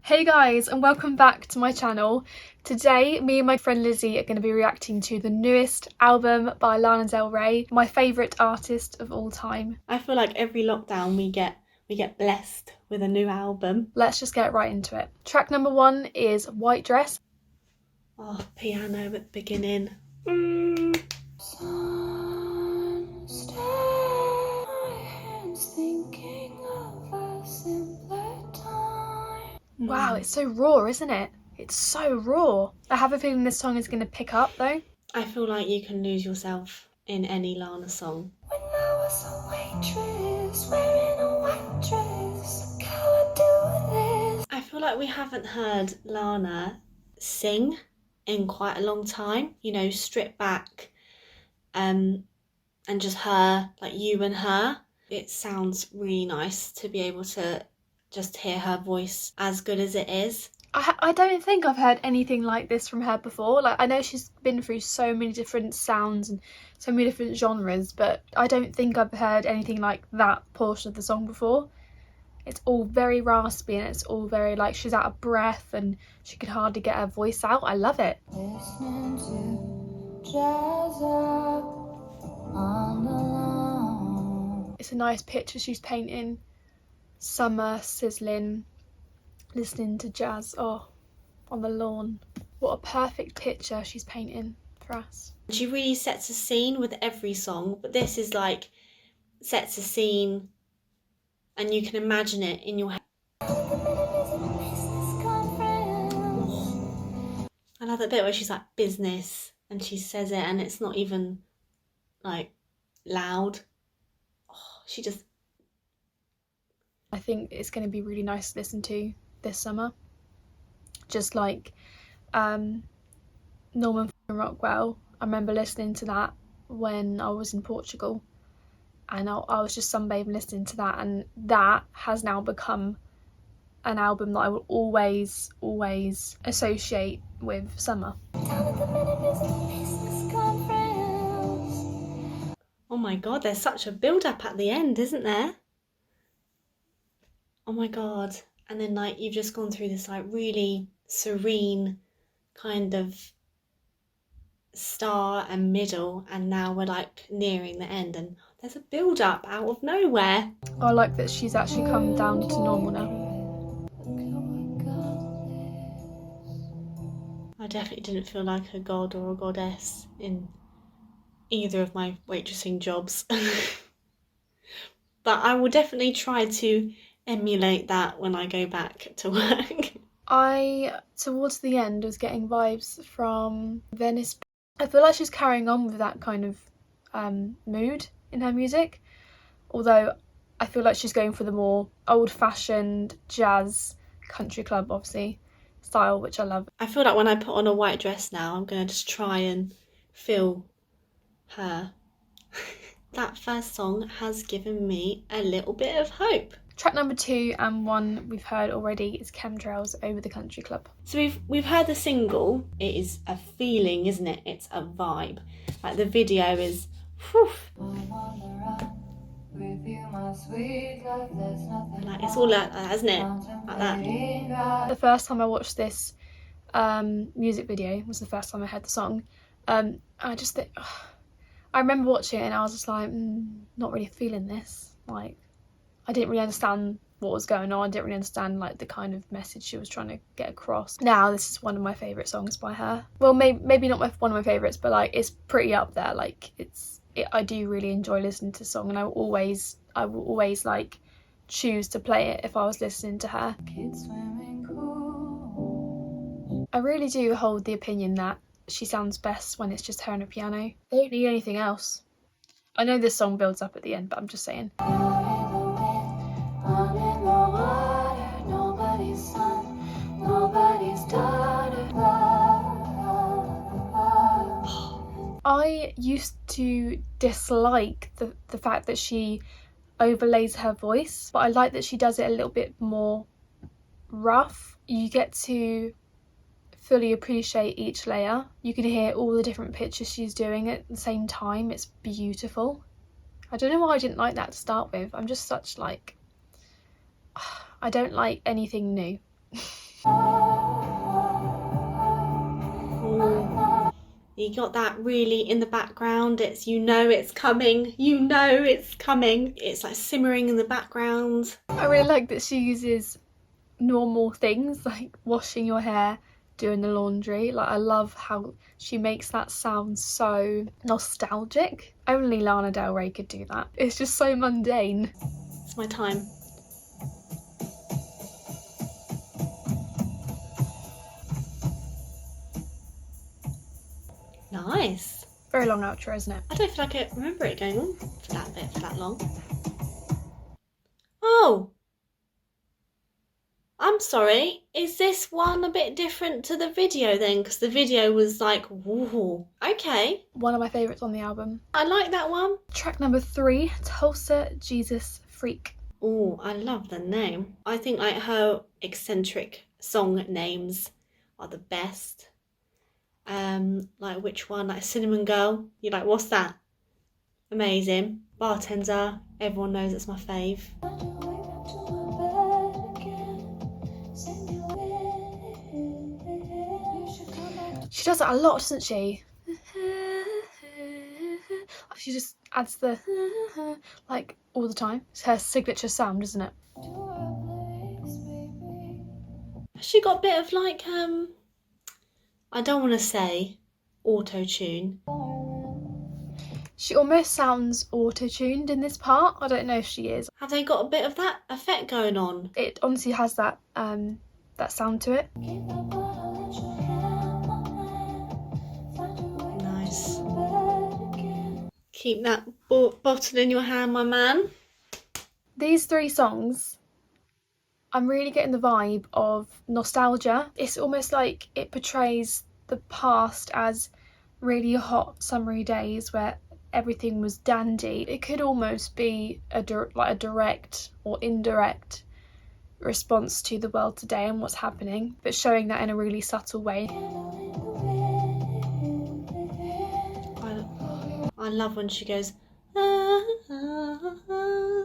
Hey guys, and welcome back to my channel. Today, me and my friend Lizzie are going to be reacting to the newest album by Lana Del Rey, my favourite artist of all time. I feel like every lockdown we get blessed with a new album. Let's just get right into it. Track number 1 is White Dress. Oh, piano at the beginning. Wow, it's so raw, isn't it? It's so raw. I have a feeling this song is going to pick up though. I feel like you can lose yourself in any Lana song. When I was a waitress, wearing a white dress, look how I do this. I feel like we haven't heard Lana sing in quite a long time. You know, stripped back and just her, like you and her. It sounds really nice to be able to just hear her voice as good as it is. I don't think I've heard anything like this from her before. Like, I know she's been through so many different sounds and so many different genres, but I don't think I've heard anything like that portion of the song before. It's all very raspy and it's all very like she's out of breath and she could hardly get her voice out. I love it. Listening to jazz up on the lawn. It's a nice picture she's painting. Summer, sizzling, listening to jazz, on the lawn. What a perfect picture she's painting for us. She really sets a scene with every song, but this is like sets a scene and you can imagine it in your head. I love that bit where she's like business and she says it and it's not even like loud. She just... I think it's going to be really nice to listen to this summer. Just like Norman Rockwell. I remember listening to that when I was in Portugal and I was just sunbathing listening to that, and that has now become an album that I will always associate with summer. Oh my god, there's such a build-up at the end, isn't there? Oh my god. And then like you've just gone through this like really serene kind of start and middle, and now we're like nearing the end and there's a build-up out of nowhere. I like that she's actually come down to normal now. I definitely didn't feel like a god or a goddess in either of my waitressing jobs. But I will definitely try to emulate that when I go back to work. Towards the end, was getting vibes from Venice. I feel like she's carrying on with that kind of mood in her music, although I feel like she's going for the more old-fashioned jazz country club, obviously, style, which I love. I feel like when I put on a white dress now, I'm going to just try and feel her. That first song has given me a little bit of hope. Track number 2, and one we've heard already, is Chemtrails, Over the Country Club. So we've heard the single. It is a feeling, isn't it? It's a vibe. Like the video is, whew. Like it's all like that, isn't it? Like that. The first time I watched this music video was the first time I heard the song. I just think, I remember watching it and I was just like, not really feeling this. Like, I didn't really understand what was going on. I didn't really understand like the kind of message she was trying to get across. Now this is one of my favourite songs by her. Well, maybe not one of my favourites, but like it's pretty up there. Like I do really enjoy listening to the song, and I will always like choose to play it if I was listening to her. I really do hold the opinion that she sounds best when it's just her and a piano. They don't need anything else. I know this song builds up at the end, but I'm just saying. I used to dislike the fact that she overlays her voice, but I like that she does it a little bit more rough. You get to fully appreciate each layer. You can hear all the different pitches she's doing at the same time. It's beautiful. I don't know why I didn't like that to start with. I'm just such like, I don't like anything new. Ooh. You got that really in the background. It's, you know it's coming. You know it's coming. It's like simmering in the background. I really like that she uses normal things like washing your hair, doing the laundry. Like, I love how she makes that sound so nostalgic. Only Lana Del Rey could do that. It's just so mundane. It's my time. Nice. Very long outro, isn't it? I don't feel like I remember it going on for that bit, for that long. Oh! I'm sorry, is this one a bit different to the video then? Because the video was like, whoa, okay. One of my favourites on the album. I like that one. Track number 3, Tulsa Jesus Freak. Oh, I love the name. I think like her eccentric song names are the best. Like which one? Like Cinnamon Girl. You're like, what's that? Amazing. Bartender. Everyone knows it's my fave. She does that a lot, doesn't she? She just adds the like all the time. It's her signature sound, isn't it? She got a bit of like I don't want to say auto-tune. She almost sounds auto-tuned in this part. I don't know if she is. Have they got a bit of that effect going on? It honestly has that that sound to it. Nice. Keep that bottle in your hand, my man. These 3 songs, I'm really getting the vibe of nostalgia. It's almost like it portrays the past as really hot summery days where everything was dandy. It could almost be a direct or indirect response to the world today and what's happening, but showing that in a really subtle way. I love when she goes, ah, ah, ah.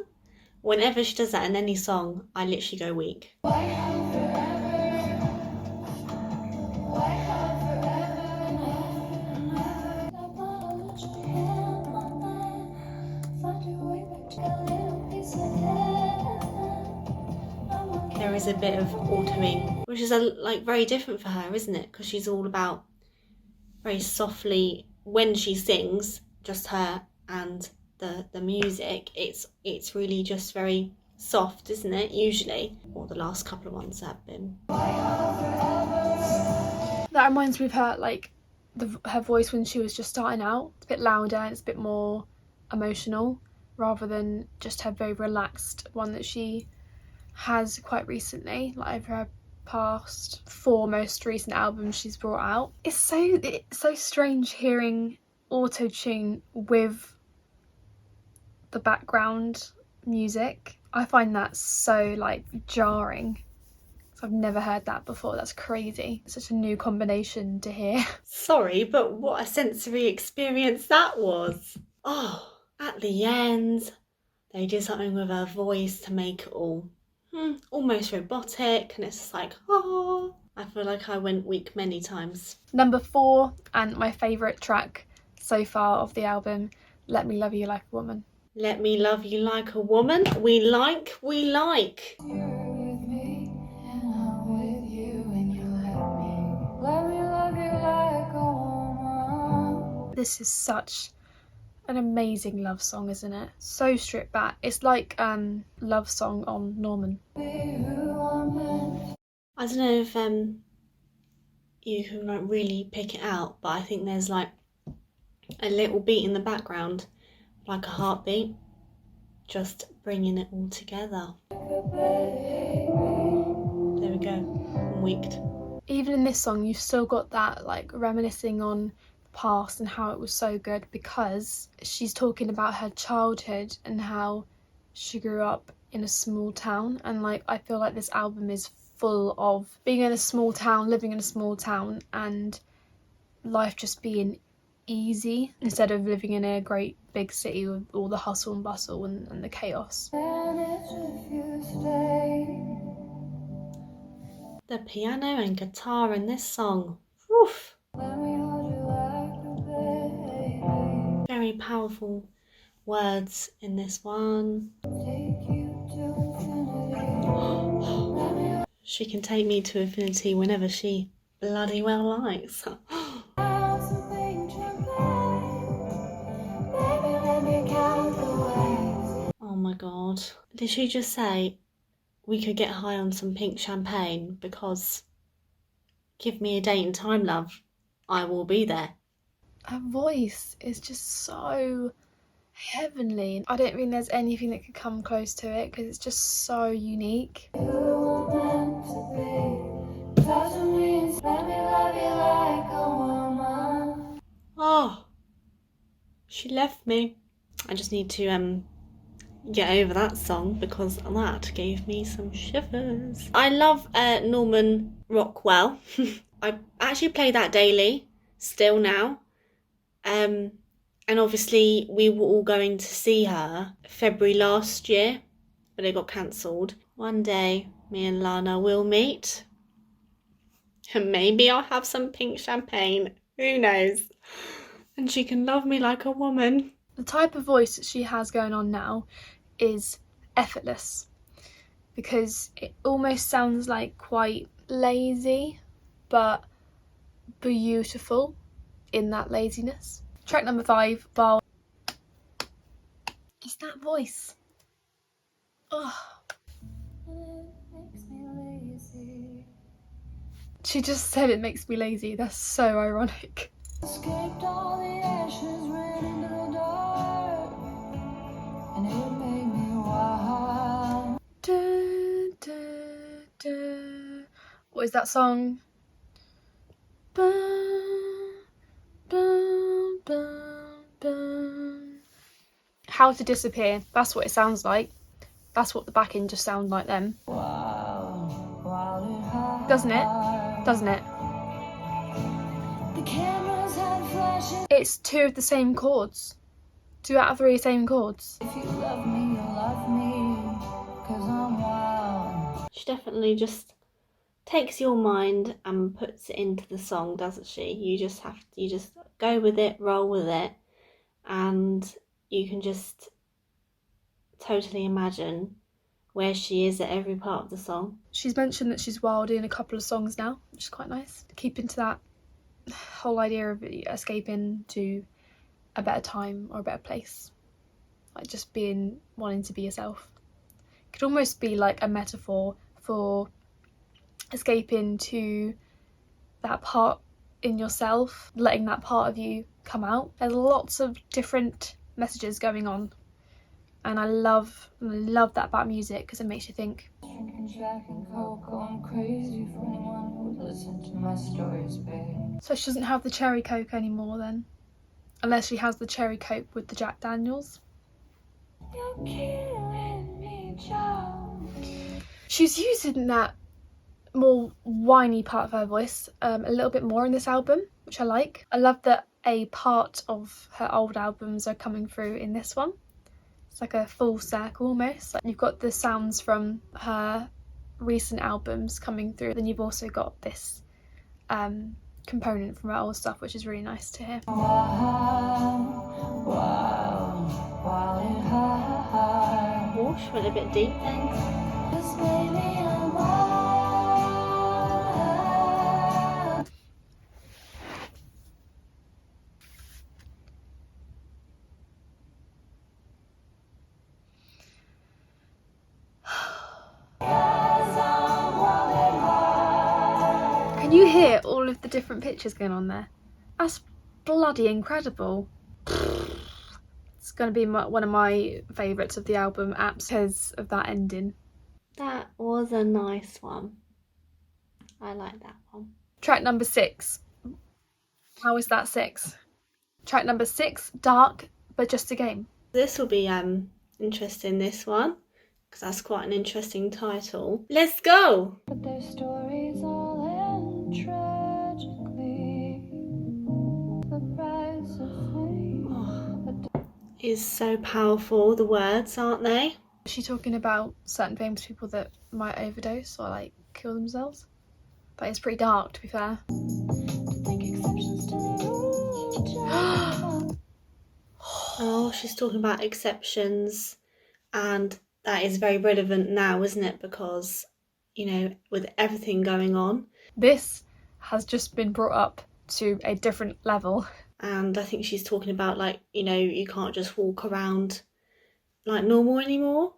Whenever she does that in any song, I literally go weak. There is a bit of autoing, which is like very different for her, isn't it? Because she's all about very softly when she sings, just her and the music. It's really just very soft, isn't it? Usually, or the last couple of ones have been. That reminds me of her, like her voice when she was just starting out. It's a bit louder and it's a bit more emotional, rather than just her very relaxed one that she has quite recently, like over her past 4 most recent albums she's brought out. It's so strange hearing auto-tune with the background music. I find that so like jarring. I've never heard that before. That's crazy. It's such a new combination to hear. Sorry, but what a sensory experience that was. Oh, at the end, they did something with her voice to make it all almost robotic, and it's just like, oh, I feel like I went weak many times. Number 4, and my favourite track so far of the album, Let Me Love You Like a Woman. Let me love you like a woman. We like. This is such an amazing love song, isn't it? So stripped back. It's like Love Song on Norman. I don't know if you can like really pick it out, but I think there's like a little beat in the background, like a heartbeat, just bringing it all together. There we go. I'm weaked. Even in this song, you've still got that like reminiscing on the past and how it was so good, because she's talking about her childhood and how she grew up in a small town. And like, I feel like this album is full of being in a small town, living in a small town, and life just being easy instead of living in a great big city with all the hustle and bustle and the chaos. The The piano and guitar in this song. Oof. Very powerful words in this one. She can take me to infinity whenever she bloody well likes. Oh my god. Did she just say we could get high on some pink champagne because give me a date and time, love. I will be there. Her voice is just so heavenly. I don't think there's anything that could come close to it because it's just so unique. Oh, she left me. I just need to get over that song because that gave me some shivers. I love Norman Rockwell. I actually play that daily still now. And obviously we were all going to see her February last year, but it got cancelled. One day me and Lana will meet and maybe I'll have some pink champagne. Who knows? And she can love me like a woman. The type of voice that she has going on now is effortless because it almost sounds like quite lazy but beautiful in that laziness. Track number 5, Bar. It's that voice. Oh. She just said it makes me lazy. That's so ironic. Escaped all the ashes, ran into the dark, and it made me wild. Du, du, du. What is that song? Bum, bum, bum, bum. How to Disappear. That's what it sounds like. That's what the backing just sounds like them. Doesn't it? Doesn't it? The cameras had flashes. It's 2 of the same chords. 2 out of 3 same chords. If you love me, you love me, 'cause I'm wild. She definitely just takes your mind and puts it into the song, doesn't she? You just go with it, roll with it, and you can just totally imagine where she is at every part of the song. She's mentioned that she's wilding in a couple of songs now, which is quite nice. Keeping to that whole idea of escaping to a better time or a better place. Like just wanting to be yourself. It could almost be like a metaphor for escaping to that part in yourself, letting that part of you come out. There's lots of different messages going on. And I love that about music because it makes you think. Drinking Jack and Coke, going crazy for anyone who would listen to my stories, babe. So she doesn't have the cherry Coke anymore then? Unless she has the cherry Coke with the Jack Daniels. You're killing me, Joe. She's using that more whiny part of her voice a little bit more in this album, which I like. I love that a part of her old albums are coming through in this one. It's like a full circle almost. Like you've got the sounds from her recent albums coming through, then you've also got this component from her old stuff, which is really nice to hear. Oh, she went a bit deep then. This baby, I'm wild. Can you hear all of the different pictures going on there? That's bloody incredible. It's going to be one of my favourites of the album because of that ending. That was a nice one. I like that one. Track number 6. How is that 6? Track number 6, Dark, but just a game. This will be interesting, this one, because that's quite an interesting title. Let's go! But their stories all end tragically. The price of fame. Is so powerful, the words, aren't they? Is she talking about certain famous people that might overdose or like kill themselves? but it's pretty dark, to be fair. Oh, she's talking about exceptions, and that is very relevant now, isn't it? Because, you know, with everything going on. This has just been brought up to a different level. And I think she's talking about, like, you know, you can't just walk around like normal anymore.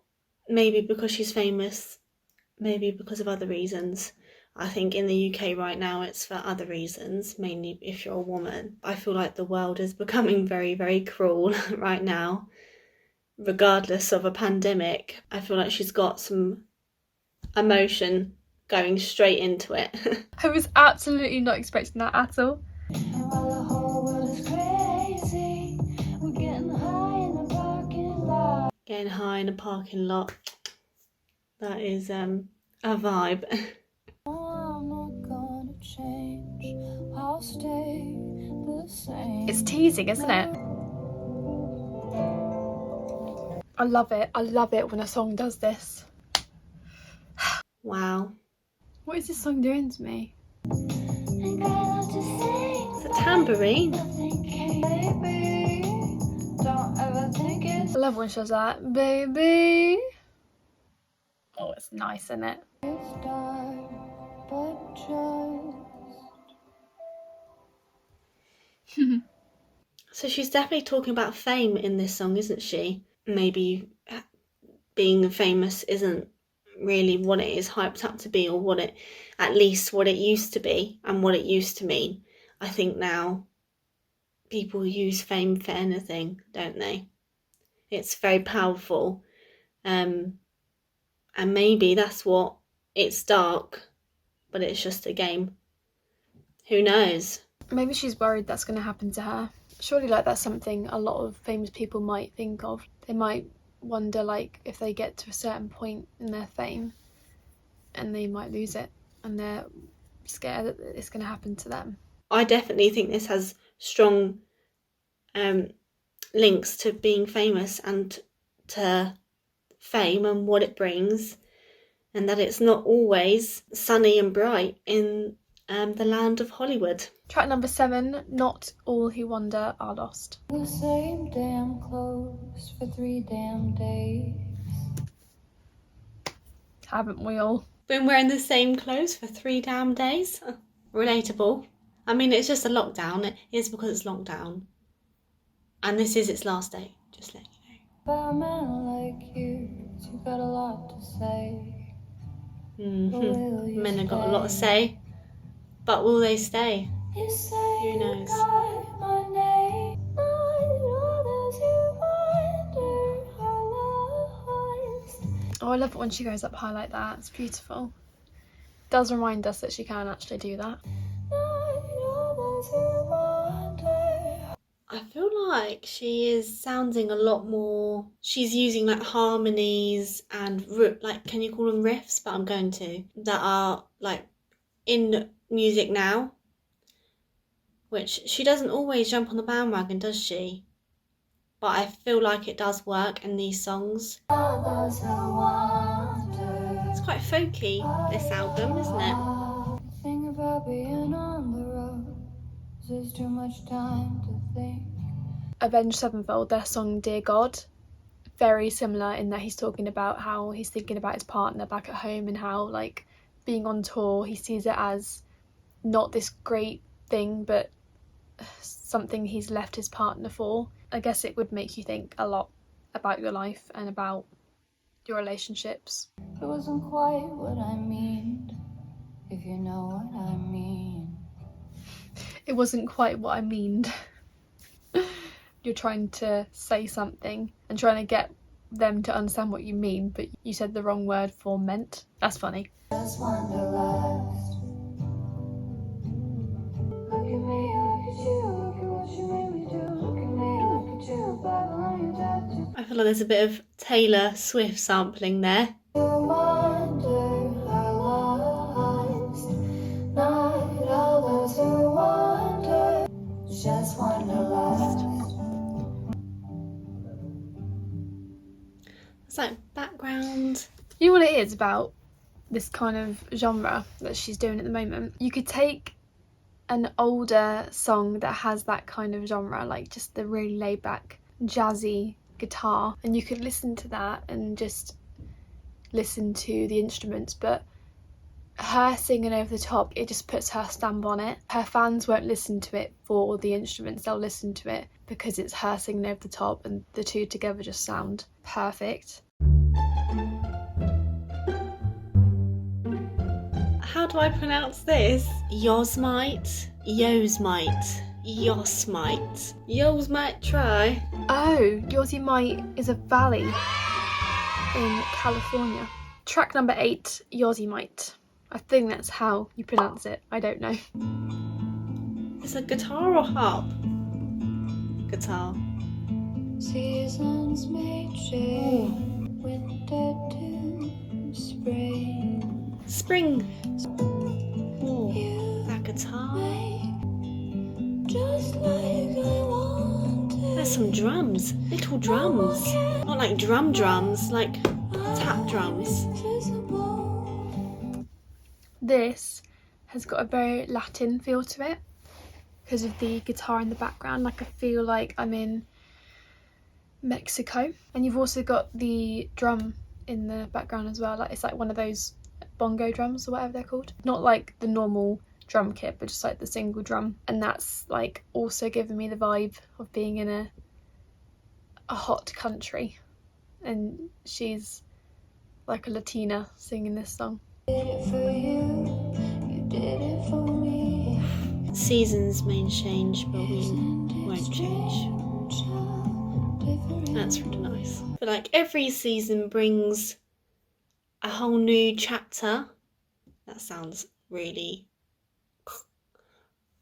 Maybe because she's famous, maybe because of other reasons. I think in the UK right now it's for other reasons, mainly if you're a woman. I feel like the world is becoming very, very cruel right now, regardless of a pandemic. I feel like she's got some emotion going straight into it. I was absolutely not expecting that at all. And while the whole world is crazy, we're getting high in the parking lot. Getting high in a parking lot. That is a vibe. I'm not gonna change, I'll stay the same. It's teasing, isn't it? I love it. I love it when a song does this. Wow. What is this song doing to me? Ain't got a lot to say, It's a tambourine. baby. Don't ever think it's I love when she does that. Baby. Oh, it's nice, isn't it? dark, but just So she's definitely talking about fame in this song, isn't she? Maybe being famous isn't really what it is hyped up to be, or what it, at least what it used to be and what it used to mean. I think now people use fame for anything, don't they? It's very powerful. And maybe that's what, it's dark, but it's just a game. Who knows? Maybe she's worried that's going to happen to her. Surely, like, that's something a lot of famous people might think of. They might wonder, like, if they get to a certain point in their fame and they might lose it, and they're scared that it's going to happen to them. I definitely think this has strong links to being famous and to fame and what it brings, and that it's not always sunny and bright in the land of Hollywood. Track number 7, Not All Who Wander Are Lost. the same damn clothes for 3 damn days. Haven't we all? Been wearing the same clothes for 3 damn days? Relatable. I mean, it's just a lockdown. It is because it's lockdown. And this is its last day, just let you know. About a man like you got a lot to say. Will you Men have got a stay? lot to say. But will they stay? You say Who knows? you got my name. Not others who wonder how lost. Oh, I love it when she goes up high like that. It's beautiful. Does remind us that she can actually do that. Not others who wonder. I feel like she is sounding a lot more. She's using like harmonies and like, can you call them riffs? But I'm going to. That are like in music now. Which she doesn't always jump on the bandwagon, does she? But I feel like it does work in these songs. Others who wonder. It's quite folky, this album, isn't it? Think about being on the road. There's too much time to think. Avenged Sevenfold, their song Dear God, very similar in that he's talking about how he's thinking about his partner back at home, and how, like, being on tour, he sees it as not this great thing, but something he's left his partner for. I guess it would make you think a lot about your life and about your relationships. It wasn't quite what I mean, if you know what I mean. It wasn't quite what I meaned. You're trying to say something and trying to get them to understand what you mean, but you said the wrong word for meant. That's funny. Just wanderlust. Look at me, look at you, look at what you made me do. Look at me, look at you, Bible on your tattoo. I feel like there's a bit of Taylor Swift sampling there. You wander are lost. Not all those who wander. Just wanderlust. It's like background. You know what it is about this kind of genre that she's doing at the moment. You could take an older song that has that kind of genre, like just the really laid back jazzy guitar, and you could listen to that and just listen to the instruments, but her singing over the top, it just puts her stamp on it. Her fans won't listen to it for the instruments, they'll listen to it because it's her singing over the top, and the two together just sound perfect. How do I pronounce this? Yosmite, Yosmite, Yosmite. Yos might try. Oh, Yosemite is a valley in California. Track number 8, Yosemite. I think that's how you pronounce it. I don't know. Is it guitar or harp? Guitar. Seasons may change, winter to spring. Spring. Ooh, that guitar. Just like I wanted. There's some drums, little drums. Not like drums, like tap drums. This has got a very Latin feel to it because of the guitar in the background. Like I feel like I'm in Mexico. And you've also got the drum in the background as well. Like it's like one of those bongo drums or whatever they're called. Not like the normal drum kit, but just like the single drum. And that's like also giving me the vibe of being in a hot country. And she's like a Latina singing this song. Did it for you, you did it for me. Seasons may change, but we won't change. That's really nice. But like every season brings a whole new chapter. That sounds really...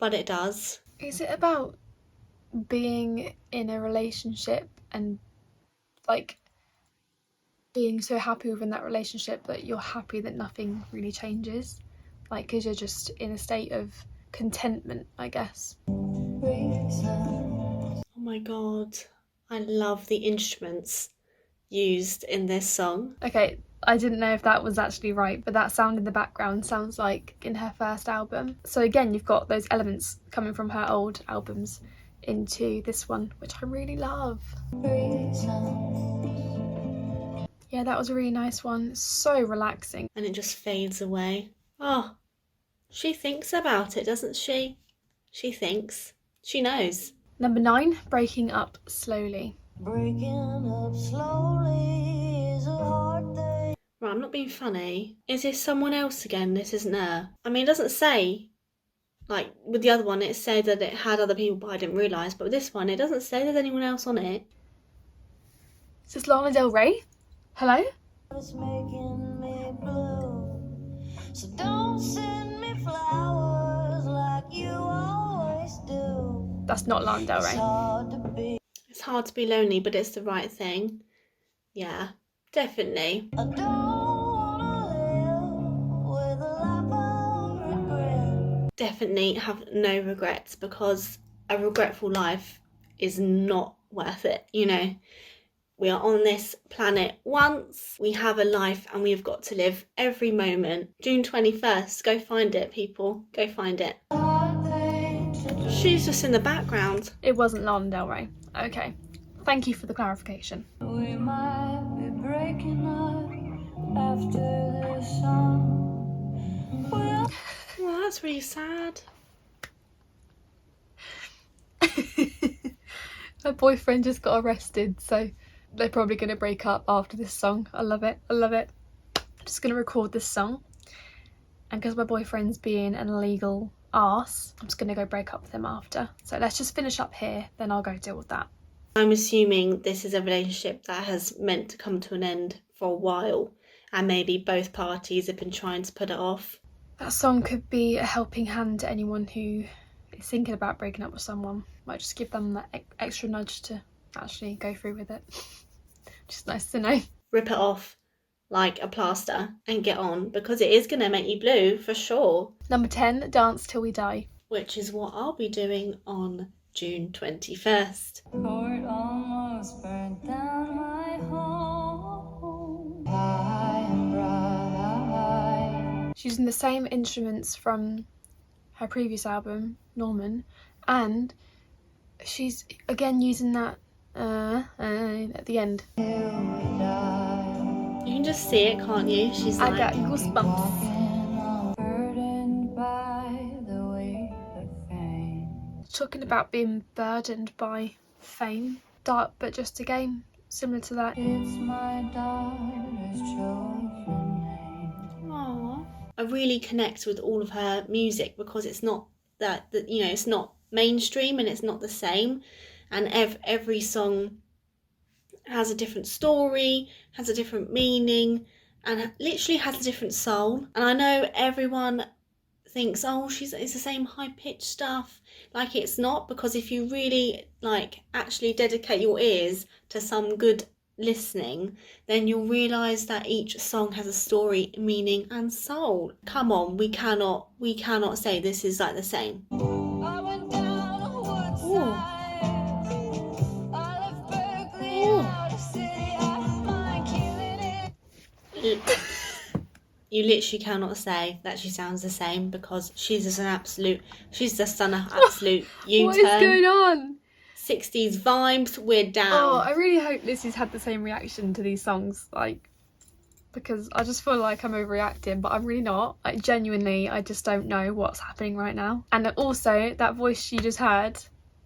but it does. Is it about being in a relationship and like being so happy within that relationship that you're happy that nothing really changes? Like, because you're just in a state of contentment, I guess. Oh my god. I love the instruments used in this song. Okay, I didn't know if that was actually right, but that sound in the background sounds like in her first album. So again, you've got those elements coming from her old albums into this one, which I really love. Yeah, that was a really nice one. So relaxing. And it just fades away. Oh, she thinks about it, doesn't she? She thinks. She knows. Number 9, Breaking Up Slowly. Breaking up slowly is a hard thing. Right, I'm not being funny. Is this someone else again? This isn't her. I mean, it doesn't say. Like, with the other one, it said that it had other people, but I didn't realise. But with this one, it doesn't say there's anyone else on it. Is this Lana Del Rey? Hello? It's making me blue. So don't send me flowers like you always do. That's not Lana Del It's Rey. hard to be. It's hard to be lonely, but it's the right thing. Yeah, definitely. I don't wanna live with a life of regret. Definitely have no regrets, because a regretful life is not worth it, you know. We are on this planet once, we have a life, and we've got to live every moment. June 21st, go find it, people. Go find it. She's just in the background. It wasn't Lana Del Rey. Okay. Thank you for the clarification. We might be breaking up after this song. Well, Well, that's really sad. My boyfriend just got arrested, so they're probably going to break up after this song. I love it. I love it. I'm just going to record this song. And because my boyfriend's being an illegal arse, I'm just going to go break up with him after. So let's just finish up here, then I'll go deal with that. I'm assuming this is a relationship that has meant to come to an end for a while, and maybe both parties have been trying to put it off. That song could be a helping hand to anyone who is thinking about breaking up with someone. Might just give them that extra nudge to actually go through with it. Just nice to know. Rip it off like a plaster and get on, because it is going to make you blue for sure. Number 10, Dance Till We Die. Which is what I'll be doing on June 21st. Court almost burnt down my home. High and bright, She's using the same instruments from her previous album, Norman, and she's again using that at the end. You can just see it, can't you? She's I like, got goosebumps. Talking about being burdened by fame, dark but just a game, similar to that. It's my daughter's chosen name. aww. I really connect with all of her music because it's not that you know, it's not mainstream and it's not the same, and every song has a different story, has a different meaning, and literally has a different soul. And I know everyone thinks, oh, it's the same high-pitched stuff. Like, it's not, because if you really like actually dedicate your ears to some good listening, then you'll realise that each song has a story, meaning and soul. Come on, we cannot say this is like the same. I went down a woodside. I left Berkeley out of city. I don't mind killing it. You literally cannot say that she sounds the same, because she's just done an absolute U-turn. What is going on? 60s vibes, we're down. Oh, I really hope Lizzie's had the same reaction to these songs, like, because I just feel like I'm overreacting, but I'm really not. Like, genuinely, I just don't know what's happening right now. And also, that voice she just heard,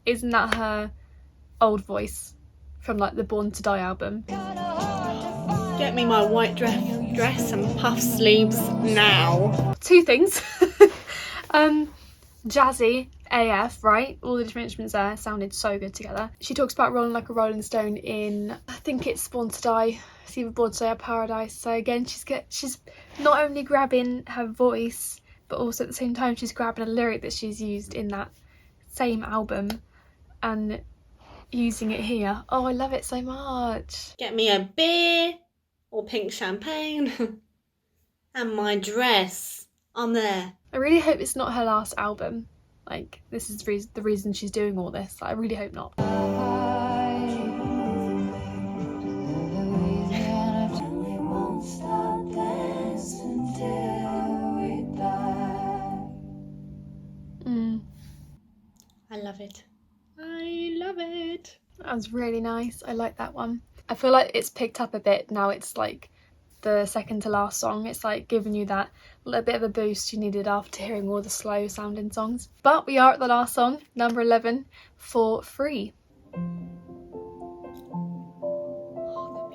isn't that her old voice from, like, the Born to Die album? Get me my white dress and puff sleeves now. Two things. Jazzy AF, right? All the different instruments there sounded so good together. She talks about rolling like a rolling stone in, I think it's Born to Die. It's either Born to Die or Paradise. So again, she's not only grabbing her voice, but also at the same time she's grabbing a lyric that she's used in that same album and using it here. Oh, I love it so much. Get me a beer or pink champagne and my dress. I'm there. I really hope it's not her last album. Like, this is the reason she's doing all this. I really hope not. I love it. I love it. That was really nice. I like that one. I feel like it's picked up a bit now. It's like the second to last song. It's like giving you that little bit of a boost you needed after hearing all the slow sounding songs. But we are at the last song, number 11, For Free. Oh, the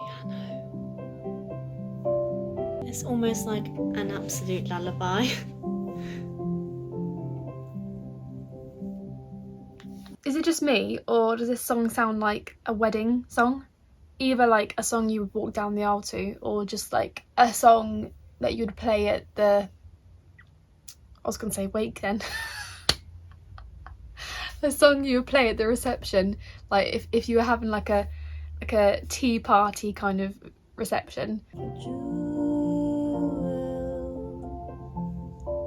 piano. It's almost like an absolute lullaby. Is it just me, or does this song sound like a wedding song? Either like a song you would walk down the aisle to, or just like a song that you'd play at the, I was gonna say wake then. A song you would play at the reception, like if you were having like a tea party kind of reception.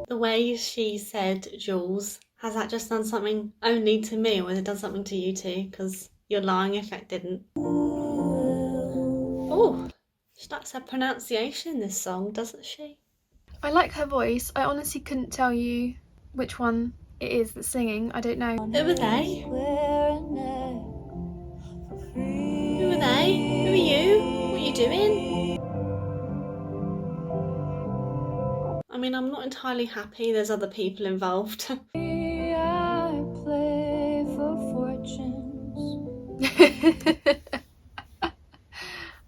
The way she said Jules, has that just done something only to me, or has it done something to you too? Because you're lying if it didn't. Oh, she likes her pronunciation in this song, doesn't she? I like her voice. I honestly couldn't tell you which one it is that's singing. I don't know. Who are they? Who are they? Who are you? What are you doing? I mean, I'm not entirely happy there's other people involved. I play for fortunes.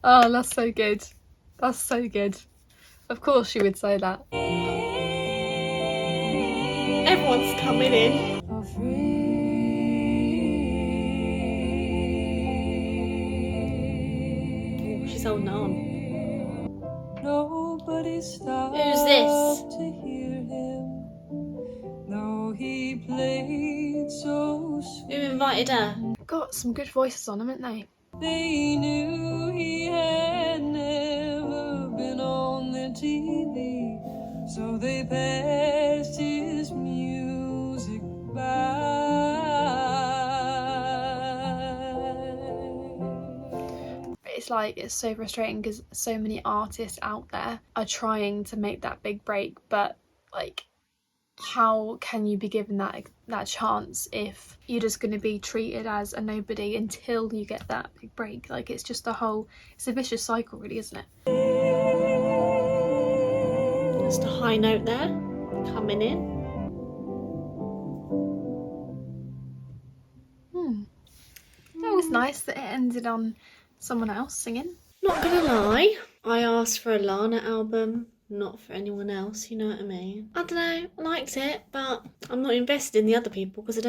Oh, that's so good. That's so good. Of course she would say that. Everyone's coming in. For free. Ooh, she's holding on. Nobody stopped Who's this? to hear him. Though he played so Who sweet. invited her? Got some good voices on them, haven't they? They knew he had never been on the TV, so they passed his music by. It's like, it's so frustrating because so many artists out there are trying to make that big break, but like, how can you be given that chance if you're just going to be treated as a nobody until you get that big break? Like, it's just it's a vicious cycle, really, isn't it? Just a high note there, coming in. It was nice that it ended on someone else singing. Not gonna lie, I asked for a Lana album, not for anyone else, you know what I mean? I don't know, I liked it, but I'm not invested in the other people because I don't